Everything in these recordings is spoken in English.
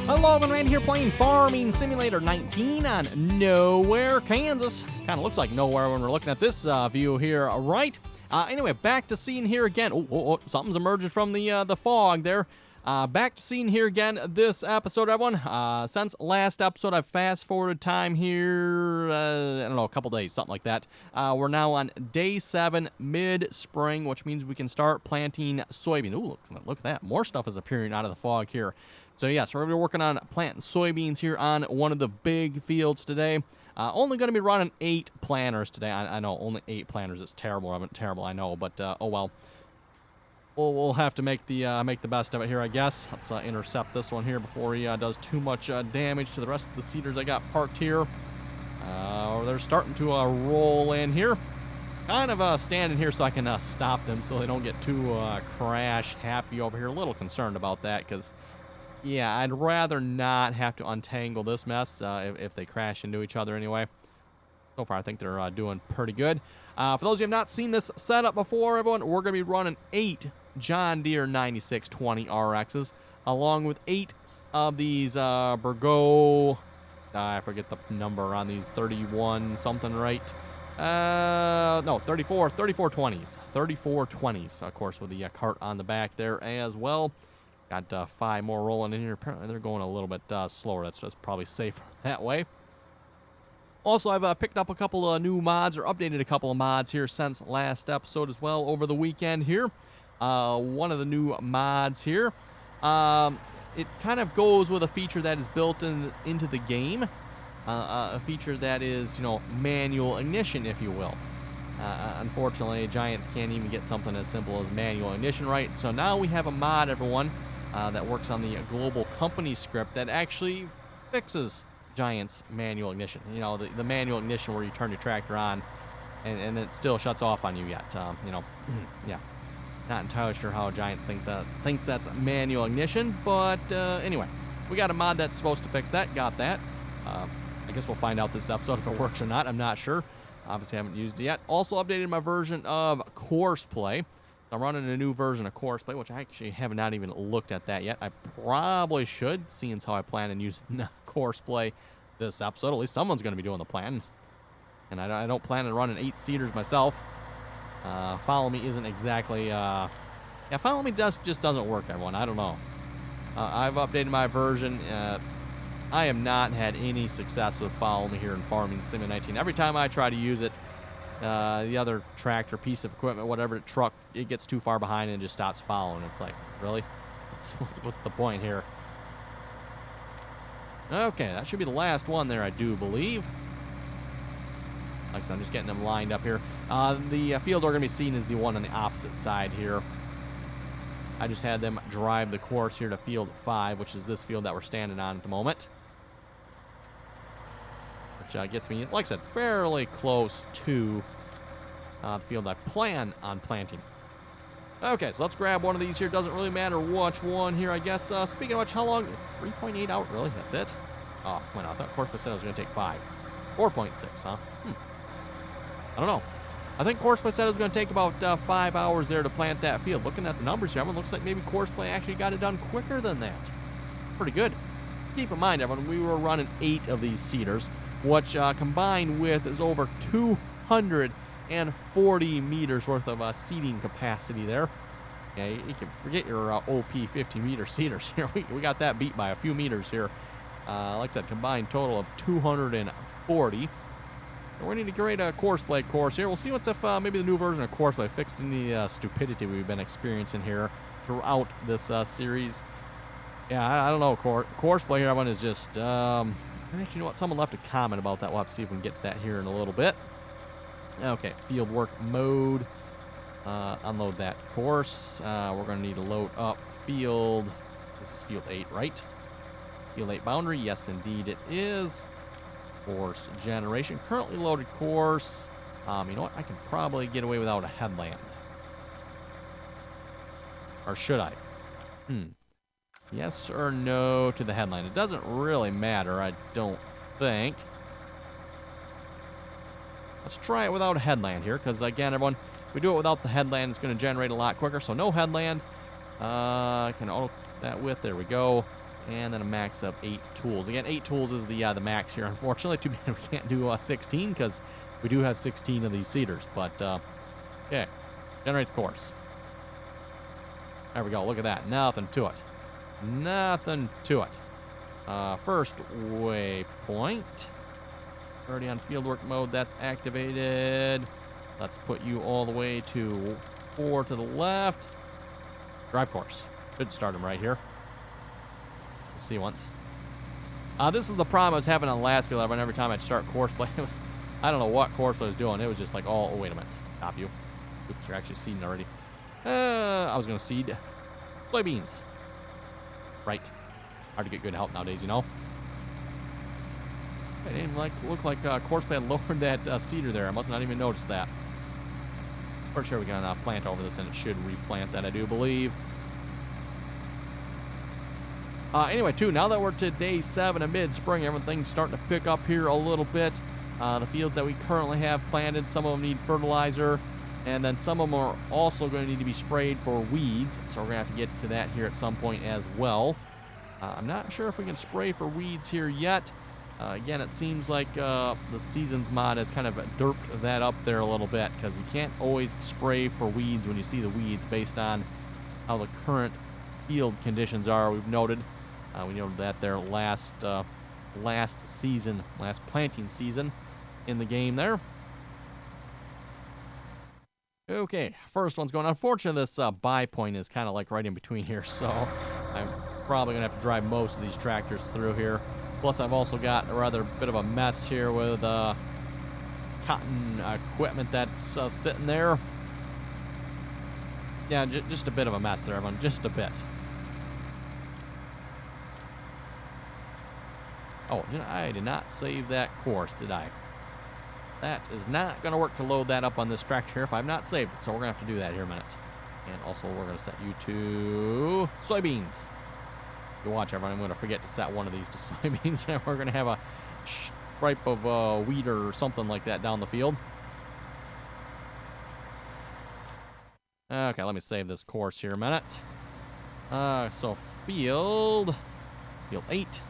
Hello, everyone, Randy here playing Farming Simulator 19 on Nowhere, Kansas. Kind of looks like nowhere when we're looking at this view here, right? Anyway, back to scene here again. Oh, something's emerging from the fog there. Back to scene here again this episode, everyone. Since last episode, I've fast-forwarded time here, I don't know, a couple days, something like that. We're now on day 7, mid-spring, which means we can start planting soybean. Ooh, look at that. More stuff is appearing out of the fog here. So, yeah, so we're going to be working on planting soybeans here on one of the big fields today. Only going to be running 8 planters today. I know, only 8 planters. It's terrible. Terrible, I know, but oh well. We'll have to make the best of it here, I guess. Let's intercept this one here before he does too much damage to the rest of the seeders I got parked here. They're starting to roll in here. Kind of standing here so I can stop them so they don't get too crash happy over here. A little concerned about that because, yeah, I'd rather not have to untangle this mess if they crash into each other anyway. So far, I think they're doing pretty good. For those of you who have not seen this setup before, everyone, we're going to be running 8 John Deere 9620 RXs, along with 8 of these Burgo, I forget the number on these, 31 something, right? No, 3420s. 3420s, of course, with the cart on the back there as well. Got 5 more rolling in here. Apparently, they're going a little bit slower. That's probably safer that way. Also, I've picked up a couple of new mods, or updated a couple of mods here since last episode as well over the weekend here. One of the new mods here, it kind of goes with a feature that is built into the game. A feature that is, you know, manual ignition, if you will. Unfortunately, Giants can't even get something as simple as manual ignition right. So now we have a mod, everyone, that works on the global company script that actually fixes Giants manual ignition. You know, the manual ignition where you turn your tractor on and it still shuts off on you yet. You know, yeah. Not entirely sure how Giants thinks that's manual ignition, but anyway, we got a mod that's supposed to fix that. Got that. I guess we'll find out this episode if it works or not. I'm not sure. Obviously, I haven't used it yet. Also updated my version of Courseplay. I'm running a new version of Courseplay, which I actually have not even looked at that yet. I probably should, seeing as how I plan on using Courseplay this episode. At least someone's going to be doing the plan. And I don't plan on running 8 seeders myself. Follow Me isn't exactly... yeah, Follow Me just doesn't work, everyone. I don't know. I've updated my version. I have not had any success with Follow Me here in Farming Sim 19. Every time I try to use it, the other tractor, piece of equipment, whatever, truck, it gets too far behind and just stops following. It's like, really? What's the point here? Okay, that should be the last one there, I do believe. Like I said, I'm just getting them lined up here. The field we're going to be seeing is the one on the opposite side here. I just had them drive the course here to field 5, which is this field that we're standing on at the moment. Which gets me, like I said, fairly close to the field I plan on planting. Okay, so let's grab one of these here. Doesn't really matter which one here, I guess. Speaking of which, how long? 3.8 out, really? That's it? Oh, come on. I thought Courseplay said it was going to take 5. 4.6, huh? I don't know. I think Courseplay said it was going to take about 5 hours there to plant that field. Looking at the numbers here, everyone, looks like maybe Courseplay actually got it done quicker than that. Pretty good. Keep in mind, everyone, we were running 8 of these seeders, which combined with is over 240 meters worth of seeding capacity there. Yeah, you can forget your OP 50-meter seeders here. We got that beat by a few meters here. Like I said, combined total of 240. We're going to create a Courseplay course here. We'll see what's if maybe the new version of Courseplay fixed any stupidity we've been experiencing here throughout this series. Yeah, I don't know. Courseplay here, everyone, is just... actually, you know what? Someone left a comment about that. We'll have to see if we can get to that here in a little bit. Okay, field work mode. Unload that course. We're going to need to load up field. This is field 8, right? Field 8 boundary. Yes, indeed it is. Course generation. Currently loaded course. You know what? I can probably get away without a headland. Or should I? Yes or no to the headland? It doesn't really matter, I don't think. Let's try it without a headland here, because again, everyone, if we do it without the headland, it's going to generate a lot quicker. So no headland. I can auto that with. There we go. And then a max of 8 tools. Again, 8 tools is the max here. Unfortunately, too bad we can't do 16, because we do have 16 of these seeders. But okay, generate the course. There we go. Look at that. Nothing to it. Nothing to it. First waypoint. Already on fieldwork mode. That's activated. Let's put you all the way to 4 to the left. Drive course. Should start him right here. We'll see once. This is the problem I was having on the last field. Every time I'd start course play, it was, I don't know what course play was doing. It was just like, oh, wait a minute. Stop you. Oops, you're actually seeding already. I was going to seed soybeans. Right. Hard to get good help nowadays, you know. It didn't look like course play had lowered that seeder there. I must not even noticed that. Pretty sure we can plant over this, and it should replant that, I do believe. Anyway, too, now that we're to day 7 of mid-spring, everything's starting to pick up here a little bit. The fields that we currently have planted, some of them need fertilizer, and then some of them are also going to need to be sprayed for weeds, so we're going to have to get to that here at some point as well. I'm not sure if we can spray for weeds here yet. Again, it seems like the Seasons mod has kind of derped that up there a little bit, because you can't always spray for weeds when you see the weeds based on how the current field conditions are. We've noted. We noted that there last planting season in the game there. Okay, first one's going. Unfortunately, this buy point is kind of like right in between here, so I'm probably going to have to drive most of these tractors through here. Plus, I've also got a rather bit of a mess here with cotton equipment that's sitting there. Yeah, just a bit of a mess there, everyone. Just a bit. Oh, I did not save that course, did I? That is not going to work to load that up on this tractor here if I've not saved it, so we're going to have to do that here in a minute. And also, we're going to set you to soybeans. You watch, everyone, I'm going to forget to set one of these to soybeans, and we're going to have a stripe of wheat or something like that down the field. Okay, let me save this course here a minute. So field 8.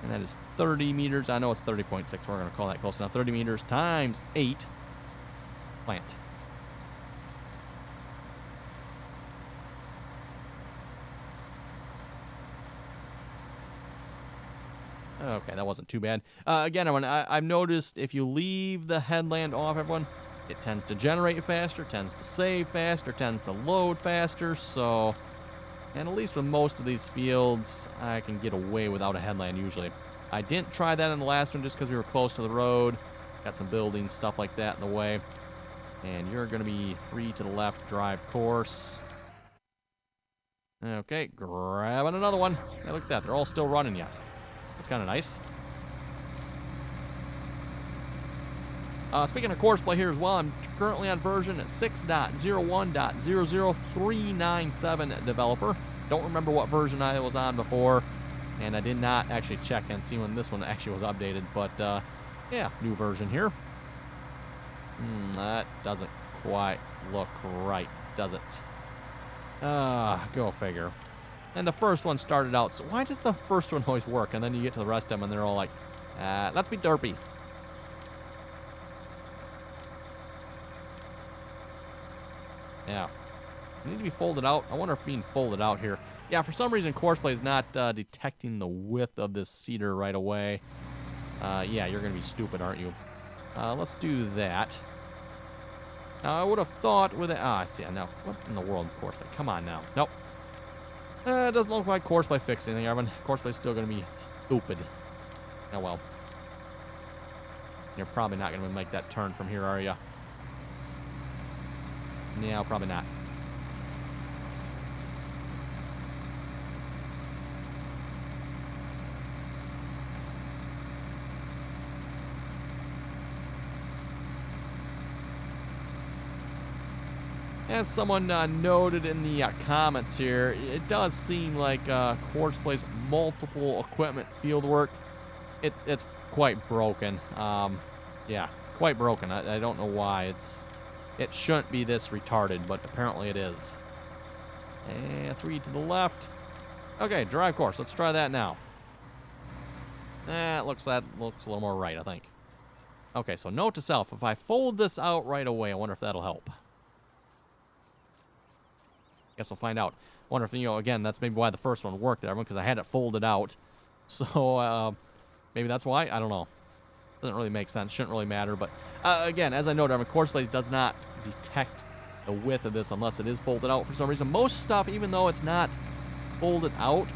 And that is 30 meters. I know it's 30.6. We're going to call that close enough. 30 meters times 8. Plant. Okay, that wasn't too bad. Again, everyone, I've noticed if you leave the headland off, everyone, it tends to generate faster, tends to save faster, tends to load faster. So, and at least with most of these fields, I can get away without a headland usually. I didn't try that in the last one just because we were close to the road. Got some buildings, stuff like that in the way. And you're going to be 3 to the left, drive course. Okay, grabbing another one. Hey, look at that. They're all still running yet. That's kind of nice. Speaking of course play here as well, I'm currently on version 6.01.00397 developer. Don't remember what version I was on before, and I did not actually check and see when this one actually was updated, but yeah, new version here. That doesn't quite look right, does it? Go figure. And the first one started out, so why does the first one always work? And then you get to the rest of them and they're all like, let's be derpy. Yeah. They need to be folded out. I wonder if being folded out here. Yeah, for some reason, Courseplay is not detecting the width of this cedar right away. Yeah, you're going to be stupid, aren't you? Let's do that. Now, I would have thought with it... I see. Now, what in the world, Courseplay? Come on now. Nope. It doesn't look like Courseplay fixed anything, Arvin. Courseplay's still going to be stupid. Oh, well. You're probably not going to make that turn from here, are you? No, probably not. As someone noted in the comments here, it does seem like Courseplay's multiple equipment fieldwork, it's quite broken. Yeah, quite broken. I don't know why. It shouldn't be this retarded, but apparently it is. And 3 to the left. Okay, drive course. Let's try that now. That looks a little more right, I think. Okay, so note to self, if I fold this out right away, I wonder if that'll help. Guess we'll find out. Wonder if, again, that's maybe why the first one worked there, because I had it folded out. So, maybe that's why? I don't know. Doesn't really make sense. Shouldn't really matter, but, again, as I noted, CoursePlay does not detect the width of this unless it is folded out for some reason. Most stuff, even though it's not folded out,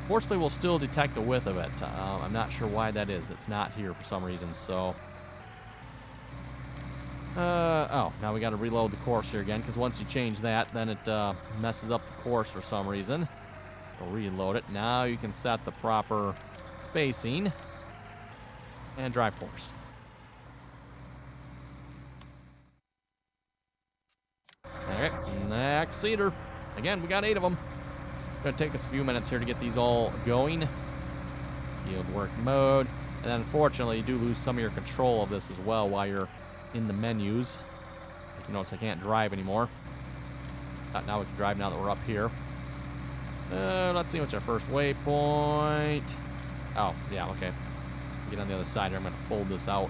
CoursePlay will still detect the width of it. I'm not sure why that is. It's not here for some reason, so... oh, now we got to reload the course here again, because once you change that, then it messes up the course for some reason. So reload it. Now you can set the proper spacing and drive course. Alright, next seeder. Again, we got 8 of them. Gonna take us a few minutes here to get these all going. Field work mode. And then unfortunately, you do lose some of your control of this as well while you're in the menus. You notice I can't drive anymore. Now we can drive now that we're up here. Let's see what's our first waypoint. Oh, yeah, okay. Get on the other side here. I'm going to fold this out.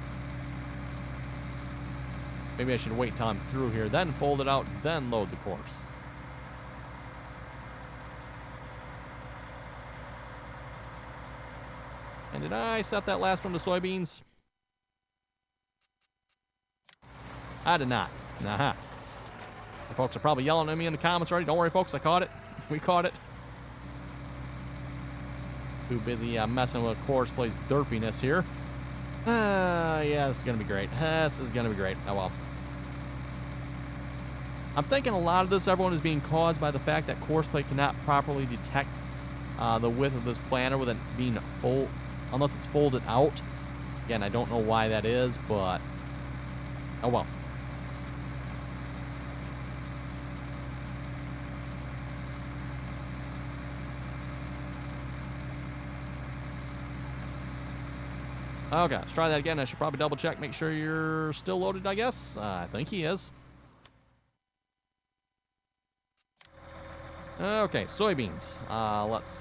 Maybe I should wait till I'm through here, then fold it out, then load the course. And did I set that last one to soybeans? I did not. Nah. The folks are probably yelling at me in the comments already. Don't worry, folks. I caught it. We caught it. Too busy messing with CoursePlay's derpiness here. Yeah, this is going to be great. This is going to be great. Oh, well. I'm thinking a lot of this, everyone, is being caused by the fact that CoursePlay cannot properly detect the width of this planner with it being full, unless it's folded out. Again, I don't know why that is, but oh well. Okay, let's try that again. I should probably double check, make sure you're still loaded, I guess. I think he is. Okay, soybeans. Let's,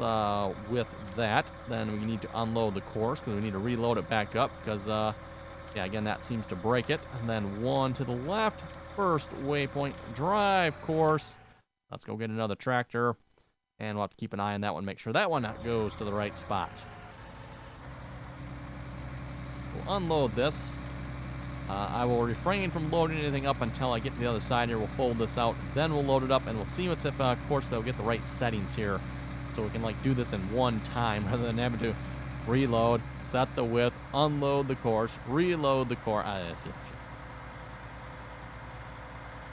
with that, then we need to unload the course because we need to reload it back up because, yeah, again, that seems to break it. And then 1 to the left, first waypoint, drive course. Let's go get another tractor, and we'll have to keep an eye on that one, make sure that one goes to the right spot. We'll unload this. I will refrain from loading anything up until I get to the other side here. We'll fold this out, then we'll load it up, and we'll see if CoursePlay will get the right settings here, so we can like do this in one time rather than having to reload, set the width, unload the course, reload the course.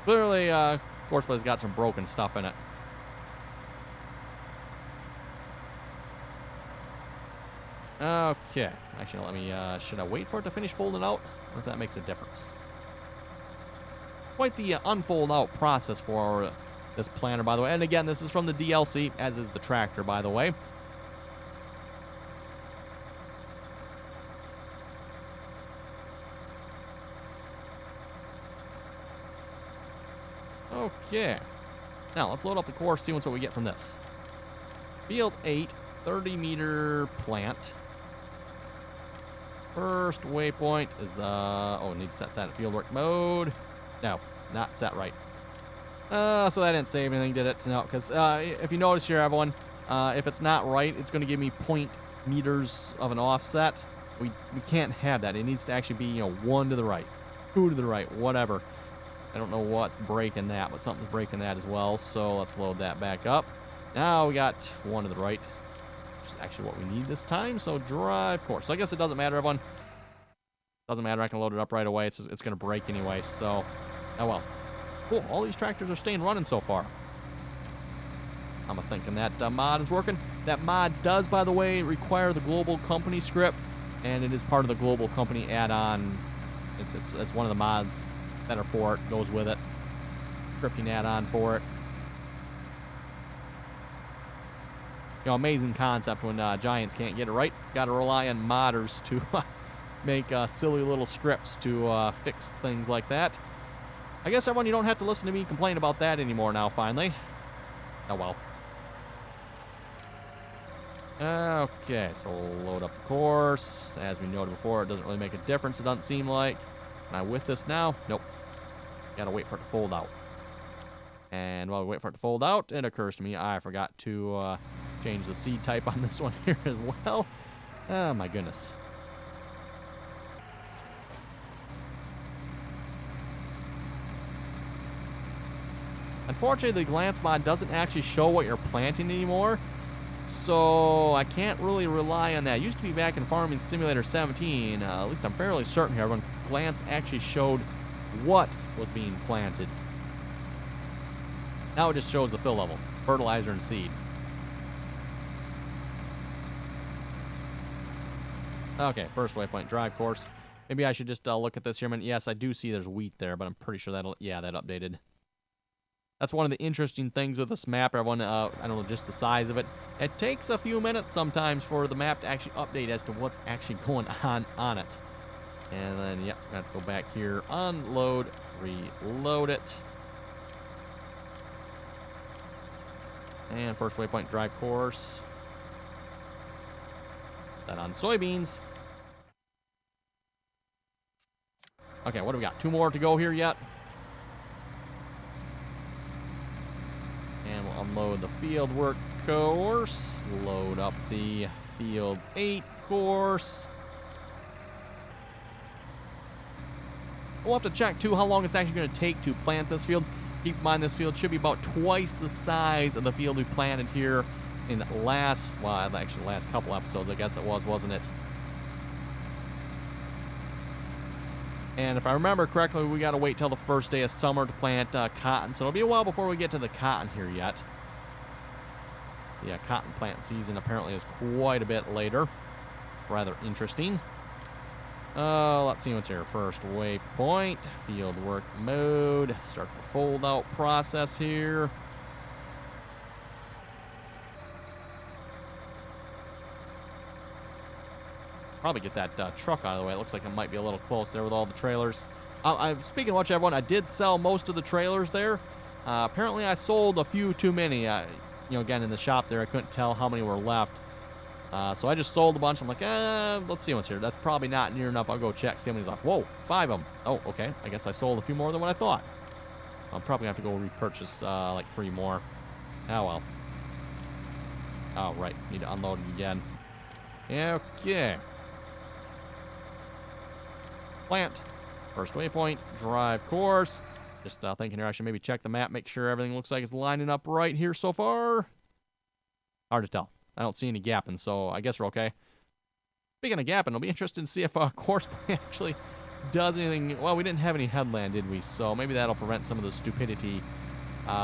Clearly, CoursePlay's got some broken stuff in it. Okay. Actually, let me, should I wait for it to finish folding out? Or if that makes a difference. Quite the unfold out process for this planner, by the way. And again, this is from the DLC, as is the tractor, by the way. Okay. Now, let's load up the course, see what we get from this. Field 8, 30-meter plant. First waypoint is the... Oh, need to set that in fieldwork mode. No, not set right. So that didn't save anything, did it? No, because if you notice here, everyone, if it's not right, it's going to give me 0.0 meters of an offset. We can't have that. It needs to actually be, 1 to the right, 2 to the right, whatever. I don't know what's breaking that, but something's breaking that as well. So let's load that back up. Now we got 1 to the right. Which is actually what we need this time, so drive course. So I guess it doesn't matter, everyone. Doesn't matter, I can load it up right away. It's going to break anyway, so... Oh, well. Cool, all these tractors are staying running so far. I'm thinking that mod is working. That mod does, by the way, require the global company script, and it is part of the global company add-on. It's one of the mods that are for it, goes with it. Scripting add-on for it. Amazing concept when Giants can't get it right. Got to rely on modders to make silly little scripts to fix things like that. I guess, everyone, you don't have to listen to me complain about that anymore now, finally. Oh, well. Okay, so we'll load up the course. As we noted before, it doesn't really make a difference, it doesn't seem like. Am I with this now? Nope. Gotta wait for it to fold out. And while we wait for it to fold out, it occurs to me I forgot to change the seed type on this one here as well. Oh, my goodness. Unfortunately, the glance mod doesn't actually show what you're planting anymore, so I can't really rely on that. It used to be back in Farming Simulator 17, at least I'm fairly certain here, when glance actually showed what was being planted. Now it just shows the fill level, fertilizer and seed. Okay, first waypoint, drive course. Maybe I should just look at this here a minute. Yes, I do see there's wheat there, but I'm pretty sure that updated. That's one of the interesting things with this map, everyone. I don't know, just the size of it. It takes a few minutes sometimes for the map to actually update as to what's actually going on it. And then, yep, I have to go back here, unload, reload it. And first waypoint, drive course. Put that on soybeans. Okay, what do we got? 2 more to go here yet. And we'll unload the field work course. Load up the field 8 course. We'll have to check, too, how long it's actually going to take to plant this field. Keep in mind, this field should be about twice the size of the field we planted here in the last couple episodes, I guess it was, wasn't it? And if I remember correctly, we got to wait till the first day of summer to plant cotton. So it'll be a while before we get to the cotton here yet. Yeah, cotton plant season apparently is quite a bit later. Rather interesting. Let's see what's here. First waypoint, field work mode. Start the fold out process here. Probably get that truck out of the way. It looks like it might be a little close there with all the trailers. Speaking of which, everyone, I did sell most of the trailers there. Apparently, I sold a few too many. Again, in the shop there, I couldn't tell how many were left. So I just sold a bunch. I'm like, let's see what's here. That's probably not near enough. I'll go check, see how many's left. Whoa, 5 of them. Oh, okay. I guess I sold a few more than what I thought. I'll probably have to go repurchase like 3 more. Oh, well. Oh, right. Need to unload it again. Okay. Plant. First waypoint. Drive course. Just thinking here, I should maybe check the map, make sure everything looks like it's lining up right here so far. Hard to tell. I don't see any gapping, so I guess we're okay. Speaking of gapping, it'll be interesting to see if course play actually does anything. Well, we didn't have any headland, did we? So maybe that'll prevent some of the stupidity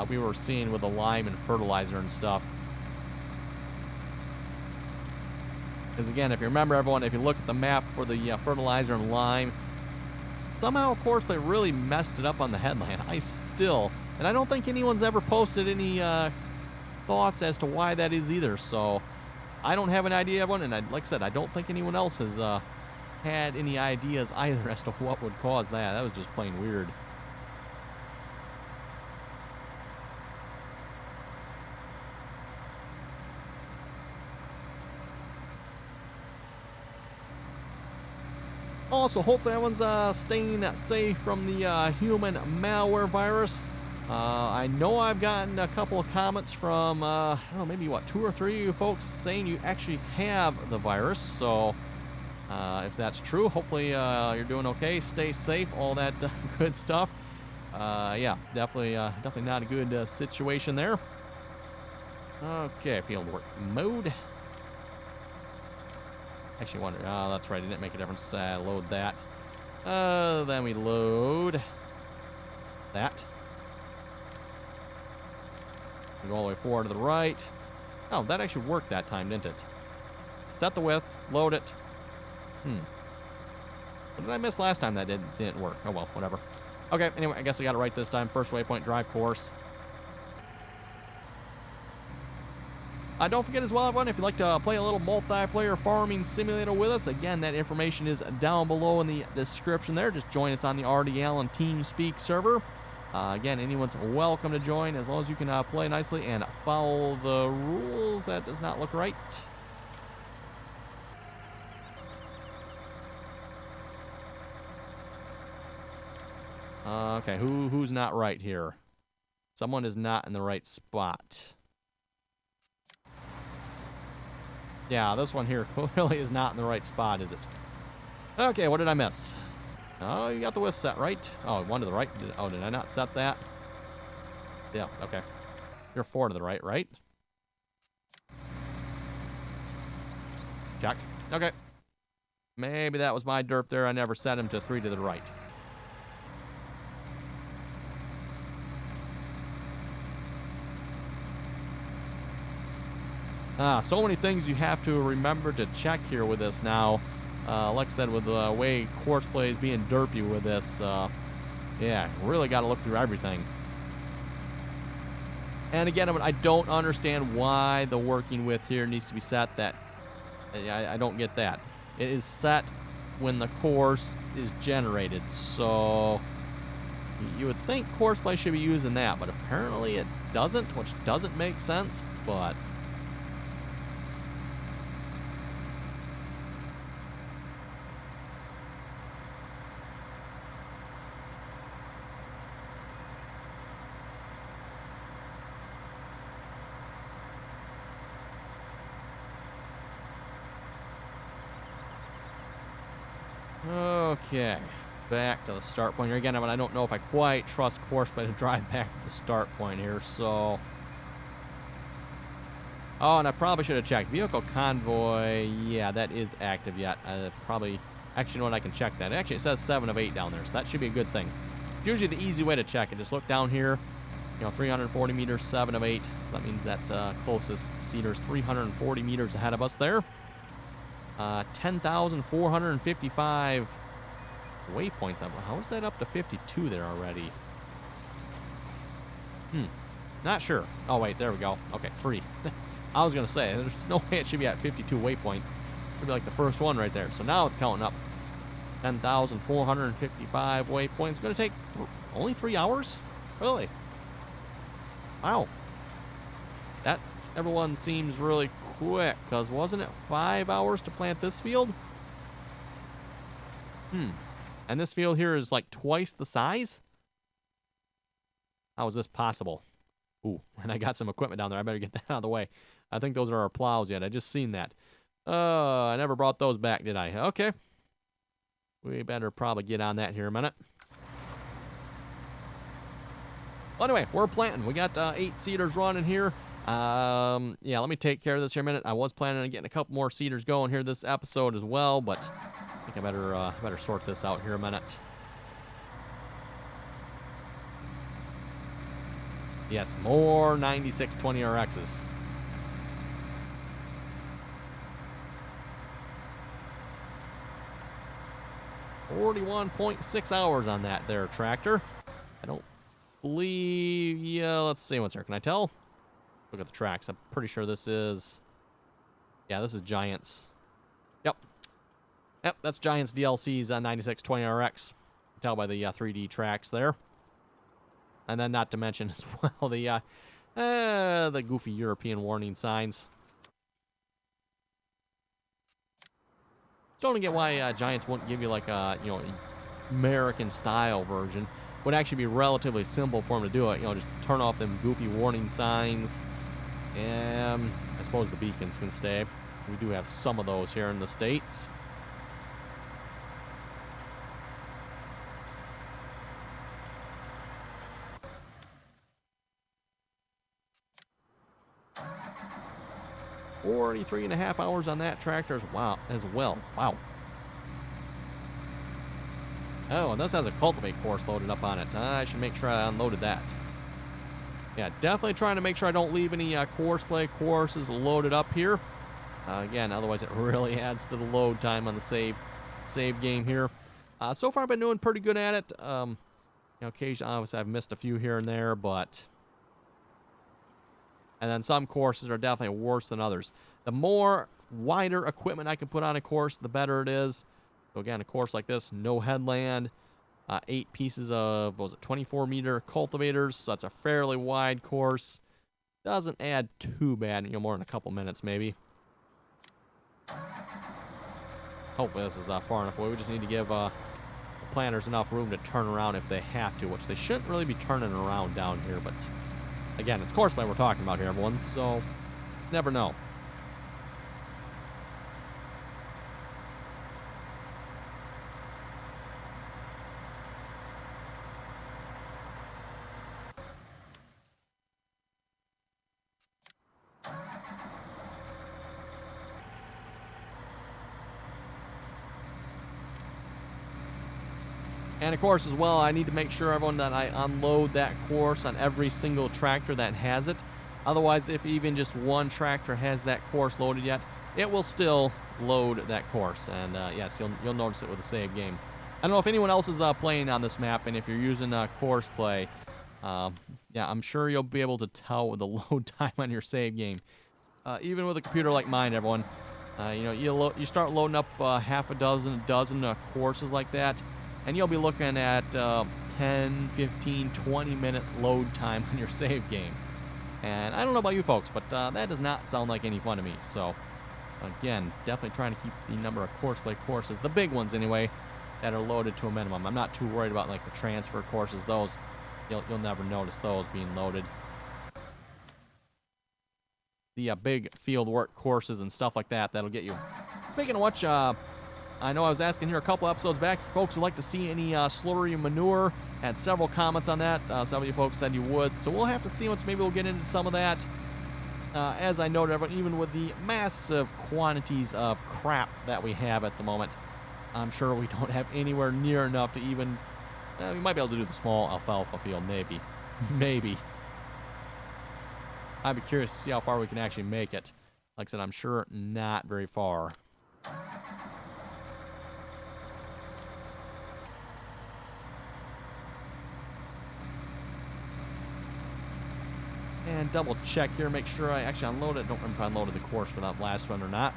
we were seeing with the lime and fertilizer and stuff. Because again, if you remember, everyone, if you look at the map for the fertilizer and lime, somehow Courseplay really messed it up on the headland. And I don't think anyone's ever posted any thoughts as to why that is either. So I don't have an idea, everyone, and like I said, I don't think anyone else has had any ideas either as to what would cause that. That was just plain weird. Also, hopefully everyone's staying safe from the human malware virus. I know I've gotten a couple of comments from, I don't know, maybe, 2 or 3 of you folks saying you actually have the virus. So, if that's true, hopefully you're doing okay. Stay safe, all that good stuff. Yeah, definitely not a good situation there. Okay, field work mode. Actually, wonder. Oh, that's right. It didn't make a difference. Load that. Then we load that. We go all the way forward to the right. Oh, that actually worked that time, didn't it? Set the width. Load it. What did I miss last time that didn't work? Oh, well, whatever. Okay, anyway, I guess I got it right this time. First waypoint, drive course. Don't forget as well, everyone, if you'd like to play a little multiplayer farming simulator with us, again, that information is down below in the description there. Just join us on the RDAllen TeamSpeak server. Again, anyone's welcome to join as long as you can play nicely and follow the rules. That does not look right. Okay, who's not right here? Someone is not in the right spot. Yeah, this one here clearly is not in the right spot, is it? Okay, what did I miss? Oh, you got the whisk set, right? Oh, one to the right. Did I not set that? Yeah, okay. You're 4 to the right, right? Check. Okay. Maybe that was my derp there. I never set him to 3 to the right. So many things you have to remember to check here with this now. Like I said, with the way course play is being derpy with this, yeah, really got to look through everything. And again, I don't understand why the working width here needs to be set. That I don't get that. It is set when the course is generated, so you would think course play should be using that, but apparently it doesn't, which doesn't make sense, but... Okay, back to the start point here again. I don't know if I quite trust course play to drive back to the start point here, so... Oh, and I probably should have checked. Vehicle convoy, yeah, that is active yet. Probably... Actually, you know what? I can check that. Actually, it says 7 of 8 down there, so that should be a good thing. It's usually the easy way to check it. Just look down here. You know, 340 meters, 7 of 8. So that means that closest seater's 340 meters ahead of us there. 10,455 waypoints. How is that up to 52 there already? Not sure. Oh, wait, there we go. Okay, 3. I was going to say, there's no way it should be at 52 waypoints. It should be like the first one right there. So now it's counting up. 10,455 waypoints. It's going to take only 3 hours? Really? Wow. That, everyone seems really quick, because wasn't it 5 hours to plant this field? And this field here is like twice the size? How is this possible? Ooh, and I got some equipment down there. I better get that out of the way. I think those are our plows yet. I just seen that. I never brought those back, did I? Okay. We better probably get on that here in a minute. Well, anyway, we're planting. We got 8 seeders running here. Yeah, let me take care of this here a minute. I was planning on getting a couple more seeders going here this episode as well, but I think I better sort this out here a minute. Yes, more 9620RXs. $41.6 hours on that there tractor. I don't believe... Yeah, let's see what's here. Can I tell? Look at the tracks. I'm pretty sure this is... Yeah, this is Giants. Yep. Yep, that's Giants DLC's 9620RX. Tell by the 3D tracks there. And then not to mention as well the goofy European warning signs. Still don't get why Giants won't give you like a, you know, American style version. Would actually be relatively simple for them to do it. You know, just turn off them goofy warning signs. And I suppose the beacons can stay. We do have some of those here in the States. $43.5 hours on that tractor as well. Wow. Oh, and this has a cultivate course loaded up on it. I should make sure I unloaded that. Yeah, definitely trying to make sure I don't leave any course play courses loaded up here. Again, otherwise it really adds to the load time on the save game here. So far I've been doing pretty good at it. You know, occasionally, obviously I've missed a few here and there, but And then some courses are definitely worse than others. The more wider equipment I can put on a course, the better it is. So again, a course like this, no headland, 8 pieces of, what was it, 24-meter cultivators. So that's a fairly wide course. Doesn't add too bad, you know, more than a couple minutes maybe. Hopefully this is far enough away. We just need to give the planters enough room to turn around if they have to, which they shouldn't really be turning around down here, but again, it's course plan we're talking about here, everyone, so never know. And of course, as well, I need to make sure, everyone, that I unload that course on every single tractor that has it. Otherwise, if even just one tractor has that course loaded yet, it will still load that course. And yes, you'll notice it with the save game. I don't know if anyone else is playing on this map, and if you're using course play, yeah, I'm sure you'll be able to tell with the load time on your save game. Even with a computer like mine, everyone, you know, you start loading up half a dozen courses like that, and you'll be looking at 10, 15, 20-minute load time on your save game. And I don't know about you folks, but that does not sound like any fun to me. So, again, definitely trying to keep the number of course play courses, the big ones anyway, that are loaded to a minimum. I'm not too worried about like the transfer courses. Those, you'll never notice those being loaded. The big field work courses and stuff like that, that'll get you. Speaking of which, I know I was asking here a couple episodes back, folks would like to see any slurry manure. Had several comments on that. Some of you folks said you would, so we'll have to see once. Maybe we'll get into some of that. As I noted, even with the massive quantities of crap that we have at the moment, I'm sure we don't have anywhere near enough to even. We might be able to do the small alfalfa field, maybe. Maybe. I'd be curious to see how far we can actually make it. Like I said, I'm sure not very far. And double check here, make sure I actually unloaded. Don't remember if I unloaded the course for that last run or not.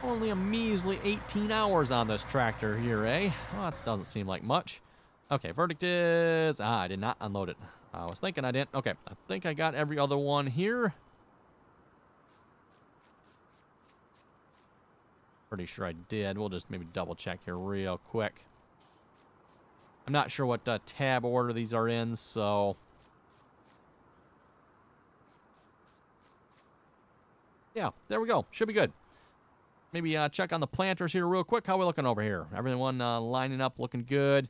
Only a measly 18 hours on this tractor here, eh? Well, that doesn't seem like much. Okay, verdict is... I did not unload it. I was thinking I didn't. Okay, I think I got every other one here. Pretty sure I did. We'll just maybe double check here real quick. I'm not sure what tab order these are in, so... yeah, there we go. Should be good. Maybe check on the planters here real quick. How are we looking over here? Everyone lining up, looking good.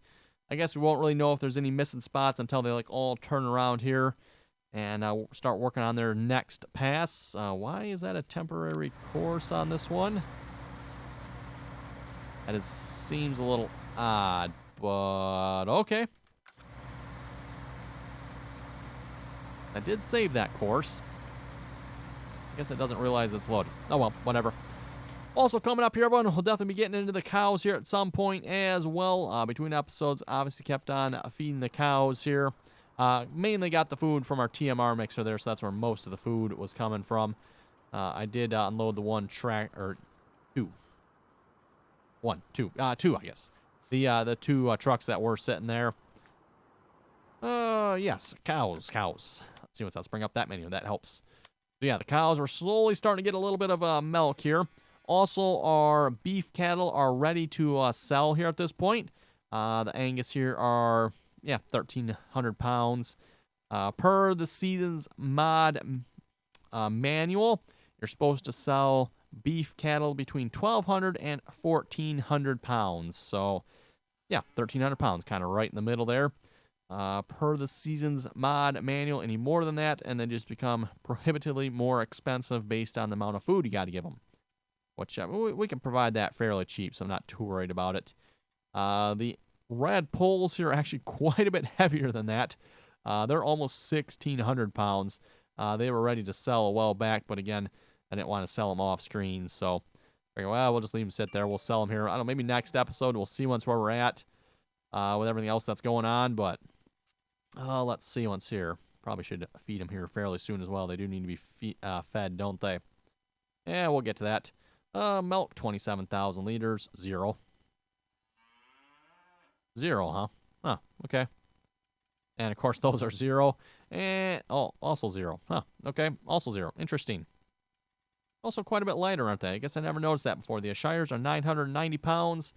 I guess we won't really know if there's any missing spots until they like all turn around here and start working on their next pass. Why is that a temporary course on this one? And it seems a little odd, but okay. I did save that course. I guess it doesn't realize it's loaded. Oh well, whatever. Also coming up here, everyone, we'll definitely be getting into the cows here at some point as well. Between episodes, obviously kept on feeding the cows here. Mainly got the food from our TMR mixer there, so that's where most of the food was coming from. I did unload the two, I guess. The two trucks that were sitting there. Yes, cows. Let's see what's else. Bring up that menu. That helps. So yeah, the cows are slowly starting to get a little bit of milk here. Also, our beef cattle are ready to sell here at this point. The Angus here are, 1,300 pounds. Per the season's mod manual, you're supposed to sell beef cattle between 1,200 and 1,400 pounds. So, yeah, 1,300 pounds, kind of right in the middle there. Per the season's mod manual, any more than that, and then just become prohibitively more expensive based on the amount of food you got to give them. Which we can provide that fairly cheap, so I'm not too worried about it. The red poles here are actually quite a bit heavier than that. They're almost 1,600 pounds. They were ready to sell a while back, but again, I didn't want to sell them off screen, so Okay, well, we'll just leave them sit there. We'll sell them here. I don't know, maybe next episode we'll see once where we're at with everything else that's going on. But let's see once here. Probably should feed them here fairly soon as well. They do need to be fed, don't they? Yeah, we'll get to that. Milk, 27,000 liters, 0. 0, huh? Huh, okay. And, of course, those are 0. And, oh, also 0. Huh, okay, also 0. Interesting. Also quite a bit lighter, aren't they? I guess I never noticed that before. The Shires are 990 pounds,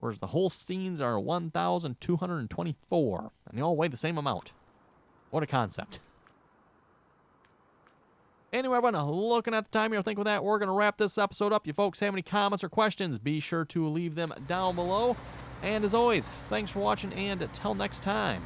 whereas the Holsteins are 1,224. And they all weigh the same amount. What a concept. Anyway, everyone, looking at the time here, I think with that, we're going to wrap this episode up. You folks have any comments or questions, be sure to leave them down below. And as always, thanks for watching, and until next time.